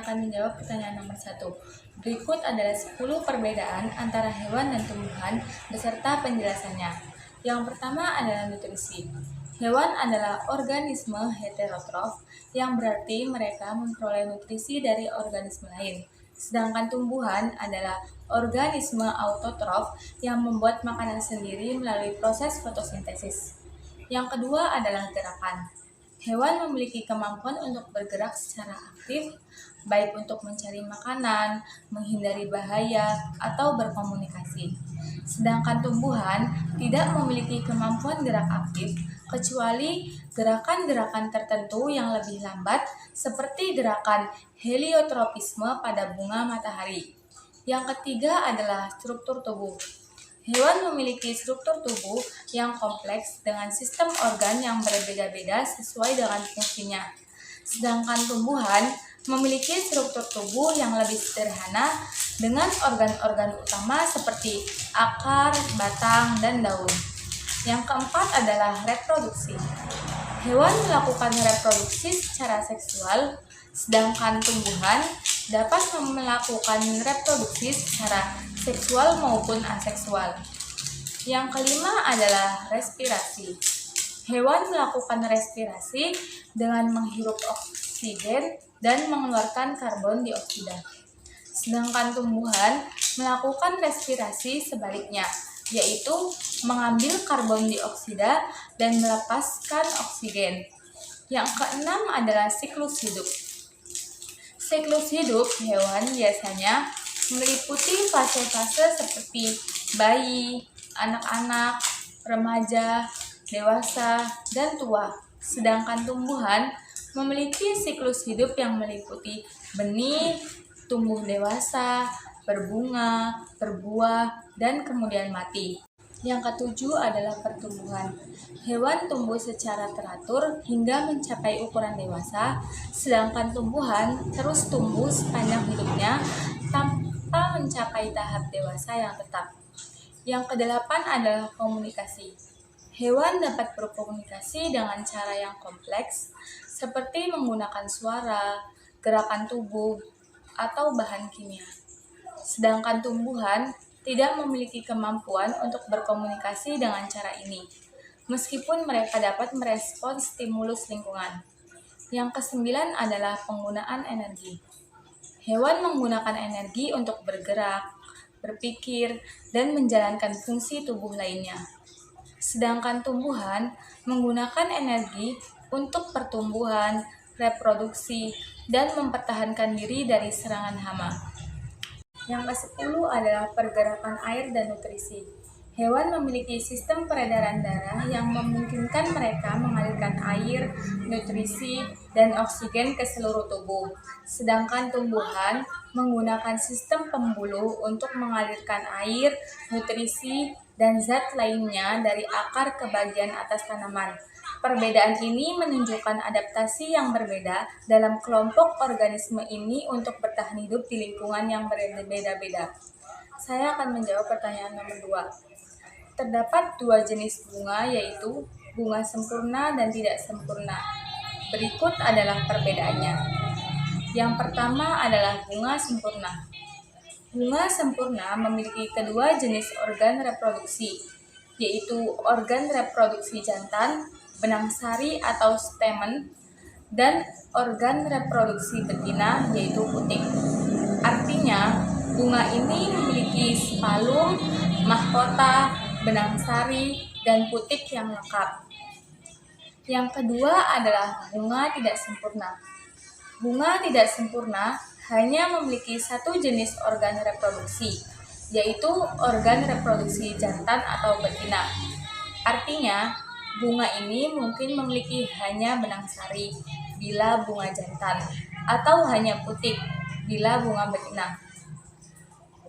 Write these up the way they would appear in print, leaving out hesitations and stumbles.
akan menjawab pertanyaan nomor 1. Berikut adalah 10 perbedaan antara hewan dan tumbuhan beserta penjelasannya. Yang pertama adalah nutrisi. Hewan adalah organisme heterotrof, yang berarti mereka memperoleh nutrisi dari organisme lain. Sedangkan tumbuhan adalah organisme autotrof yang membuat makanan sendiri melalui proses fotosintesis. Yang kedua adalah gerakan. Hewan memiliki kemampuan untuk bergerak secara aktif, baik untuk mencari makanan, menghindari bahaya, atau berkomunikasi. Sedangkan tumbuhan tidak memiliki kemampuan gerak aktif, kecuali gerakan-gerakan tertentu yang lebih lambat, seperti gerakan heliotropisme pada bunga matahari. Yang ketiga adalah struktur tubuh. Hewan memiliki struktur tubuh yang kompleks dengan sistem organ yang berbeda-beda sesuai dengan fungsinya. Sedangkan tumbuhan memiliki struktur tubuh yang lebih sederhana dengan organ-organ utama seperti akar, batang, dan daun. Yang keempat adalah reproduksi. Hewan melakukan reproduksi secara seksual, sedangkan tumbuhan dapat melakukan reproduksi secara seksual maupun aseksual. Yang kelima adalah respirasi. Hewan melakukan respirasi dengan menghirup oksigen dan mengeluarkan karbon dioksida. Sedangkan tumbuhan melakukan respirasi sebaliknya, yaitu mengambil karbon dioksida dan melepaskan oksigen. Yang keenam adalah siklus hidup. Siklus hidup hewan biasanya meliputi fase-fase seperti bayi, anak-anak, remaja, dewasa, dan tua. Sedangkan tumbuhan memiliki siklus hidup yang meliputi benih, tumbuh dewasa, berbunga, berbuah, dan kemudian mati. Yang ketujuh adalah pertumbuhan. Hewan tumbuh secara teratur hingga mencapai ukuran dewasa, sedangkan tumbuhan terus tumbuh sepanjang hidupnya tanpa mencapai tahap dewasa yang tetap. Yang kedelapan adalah komunikasi. Hewan dapat berkomunikasi dengan cara yang kompleks, seperti menggunakan suara, gerakan tubuh, atau bahan kimia. Sedangkan tumbuhan tidak memiliki kemampuan untuk berkomunikasi dengan cara ini, meskipun mereka dapat merespons stimulus lingkungan. Yang kesembilan adalah penggunaan energi. Hewan menggunakan energi untuk bergerak, berpikir, dan menjalankan fungsi tubuh lainnya. Sedangkan tumbuhan menggunakan energi untuk pertumbuhan, reproduksi, dan mempertahankan diri dari serangan hama. Yang ke-10 adalah pergerakan air dan nutrisi. Hewan memiliki sistem peredaran darah yang memungkinkan mereka mengalirkan air, nutrisi, dan oksigen ke seluruh tubuh. Sedangkan tumbuhan menggunakan sistem pembuluh untuk mengalirkan air, nutrisi, dan zat lainnya dari akar ke bagian atas tanaman. Perbedaan ini menunjukkan adaptasi yang berbeda dalam kelompok organisme ini untuk bertahan hidup di lingkungan yang berbeda-beda. Saya akan menjawab pertanyaan nomor 2. Terdapat 2 jenis bunga, yaitu bunga sempurna dan tidak sempurna. Berikut adalah perbedaannya. Yang pertama adalah bunga sempurna. Bunga sempurna memiliki kedua jenis organ reproduksi, yaitu organ reproduksi jantan, benang sari atau stamen, dan organ reproduksi betina, yaitu putik. Artinya, bunga ini memiliki spalum, mahkota, benang sari, dan putik yang lengkap. Yang kedua adalah bunga tidak sempurna. Bunga tidak sempurna hanya memiliki satu jenis organ reproduksi, yaitu organ reproduksi jantan atau betina. Artinya, bunga ini mungkin memiliki hanya benang sari bila bunga jantan, atau hanya putik bila bunga betina.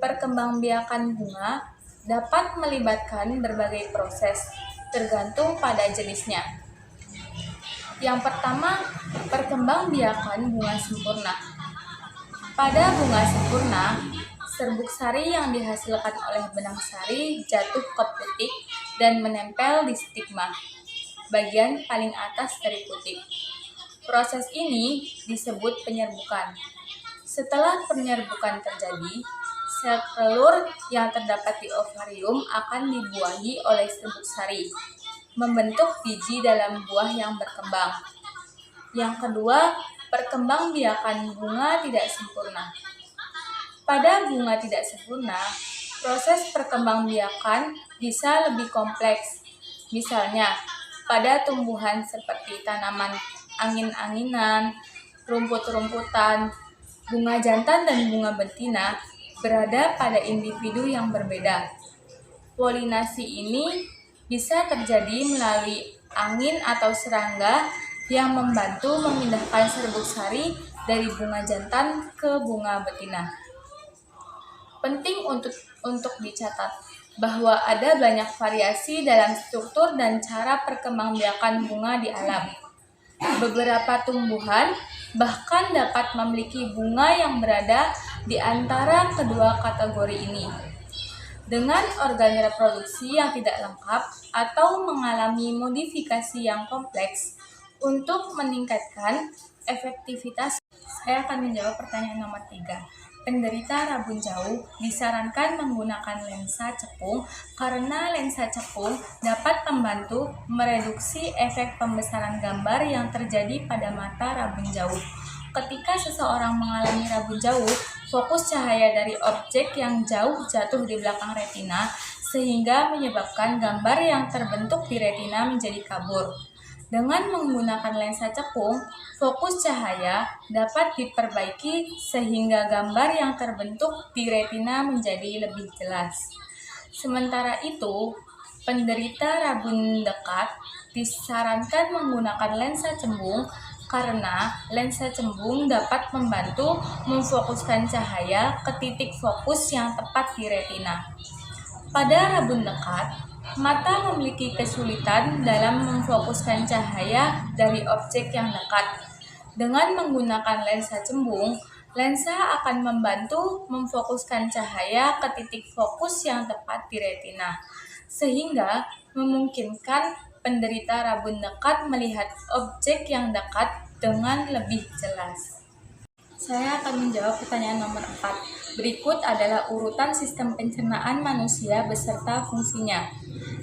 Perkembangbiakan bunga dapat melibatkan berbagai proses, tergantung pada jenisnya. Yang pertama, perkembangbiakan bunga sempurna. Pada bunga sempurna, serbuk sari yang dihasilkan oleh benang sari jatuh ke putik dan menempel di stigma, bagian paling atas dari putik. Proses ini disebut penyerbukan. Setelah penyerbukan terjadi, sel telur yang terdapat di ovarium akan dibuahi oleh serbuk sari, membentuk biji dalam buah yang berkembang. Yang kedua, perkembangbiakan bunga tidak sempurna. Pada bunga tidak sempurna, proses perkembangbiakan bisa lebih kompleks. Misalnya, pada tumbuhan seperti tanaman angin-anginan, rumput-rumputan, bunga jantan dan bunga betina berada pada individu yang berbeda. Polinasi ini bisa terjadi melalui angin atau serangga yang membantu memindahkan serbuk sari dari bunga jantan ke bunga betina. Penting untuk dicatat bahwa ada banyak variasi dalam struktur dan cara perkembangbiakan bunga di alam. Beberapa tumbuhan bahkan dapat memiliki bunga yang berada di antara kedua kategori ini, dengan organ reproduksi yang tidak lengkap atau mengalami modifikasi yang kompleks. Untuk meningkatkan efektivitas, saya akan menjawab pertanyaan nomor 3. Penderita rabun jauh disarankan menggunakan lensa cekung karena lensa cekung dapat membantu mereduksi efek pembesaran gambar yang terjadi pada mata rabun jauh. Ketika seseorang mengalami rabun jauh, fokus cahaya dari objek yang jauh jatuh di belakang retina, sehingga menyebabkan gambar yang terbentuk di retina menjadi kabur. Dengan menggunakan lensa cekung, fokus cahaya dapat diperbaiki sehingga gambar yang terbentuk di retina menjadi lebih jelas. Sementara itu, penderita rabun dekat disarankan menggunakan lensa cembung karena lensa cembung dapat membantu memfokuskan cahaya ke titik fokus yang tepat di retina. Pada rabun dekat, mata memiliki kesulitan dalam memfokuskan cahaya dari objek yang dekat. Dengan menggunakan lensa cembung, lensa akan membantu memfokuskan cahaya ke titik fokus yang tepat di retina, sehingga memungkinkan penderita rabun dekat melihat objek yang dekat dengan lebih jelas. Saya akan menjawab pertanyaan nomor 4. Berikut adalah urutan sistem pencernaan manusia beserta fungsinya.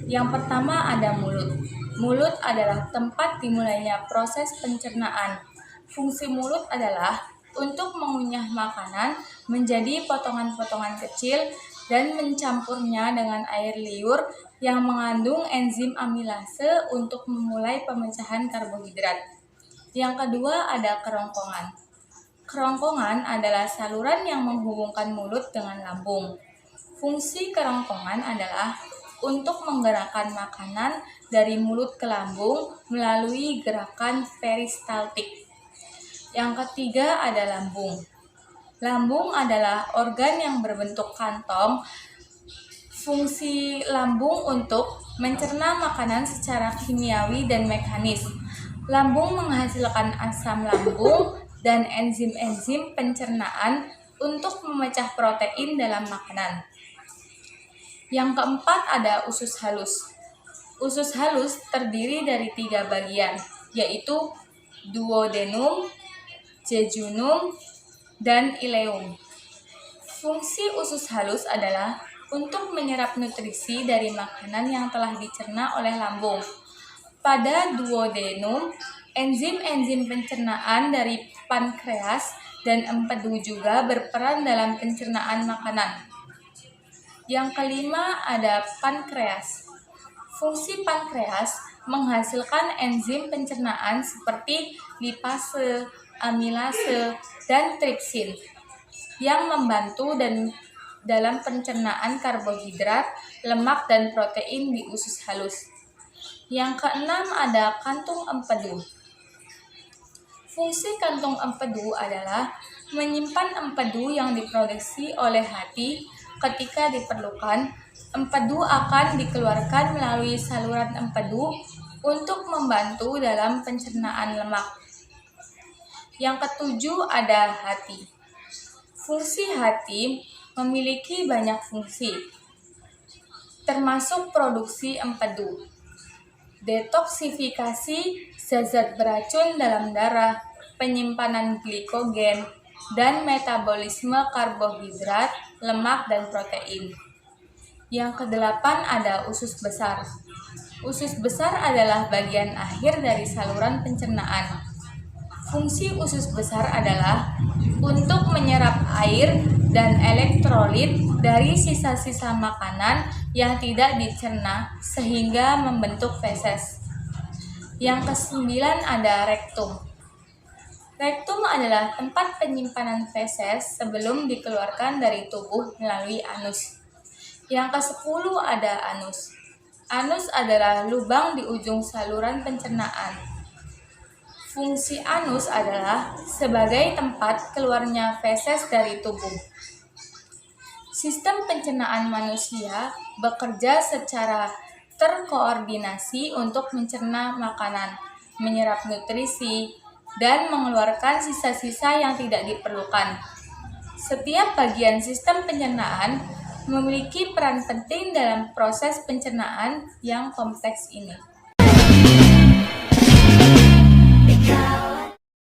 Yang pertama ada mulut. Mulut adalah tempat dimulainya proses pencernaan. Fungsi mulut adalah untuk mengunyah makanan menjadi potongan-potongan kecil dan mencampurnya dengan air liur yang mengandung enzim amilase untuk memulai pemecahan karbohidrat. Yang kedua ada kerongkongan. Kerongkongan adalah saluran yang menghubungkan mulut dengan lambung. Fungsi kerongkongan adalah untuk menggerakkan makanan dari mulut ke lambung melalui gerakan peristaltik. Yang ketiga ada lambung. Lambung adalah organ yang berbentuk kantong. Fungsi lambung untuk mencerna makanan secara kimiawi dan mekanis. Lambung menghasilkan asam lambung dan enzim-enzim pencernaan untuk memecah protein dalam makanan. Yang keempat ada usus halus. Usus halus terdiri dari 3 bagian, yaitu duodenum, jejunum, dan ileum. Fungsi usus halus adalah untuk menyerap nutrisi dari makanan yang telah dicerna oleh lambung. Pada duodenum, enzim-enzim pencernaan dari pankreas dan empedu juga berperan dalam pencernaan makanan. Yang kelima ada pankreas. Fungsi pankreas menghasilkan enzim pencernaan seperti lipase, amilase, dan tripsin yang membantu dalam pencernaan karbohidrat, lemak, dan protein di usus halus. Yang keenam ada kantung empedu. Fungsi kantung empedu adalah menyimpan empedu yang diproduksi oleh hati. Ketika diperlukan, empedu akan dikeluarkan melalui saluran empedu untuk membantu dalam pencernaan lemak. Yang ketujuh ada hati. Fungsi hati memiliki banyak fungsi, termasuk produksi empedu, detoksifikasi zat-zat beracun dalam darah, penyimpanan glikogen, dan metabolisme karbohidrat, lemak, dan protein. Yang kedelapan ada usus besar. Usus besar adalah bagian akhir dari saluran pencernaan. Fungsi usus besar adalah untuk menyerap air dan elektrolit dari sisa-sisa makanan yang tidak dicerna sehingga membentuk feses. Yang kesembilan ada rektum. Rektum adalah tempat penyimpanan feses sebelum dikeluarkan dari tubuh melalui anus. Yang ke-10 ada anus. Anus adalah lubang di ujung saluran pencernaan. Fungsi anus adalah sebagai tempat keluarnya feses dari tubuh. Sistem pencernaan manusia bekerja secara terkoordinasi untuk mencerna makanan, menyerap nutrisi, dan mengeluarkan sisa-sisa yang tidak diperlukan. Setiap bagian sistem pencernaan memiliki peran penting dalam proses pencernaan yang kompleks ini.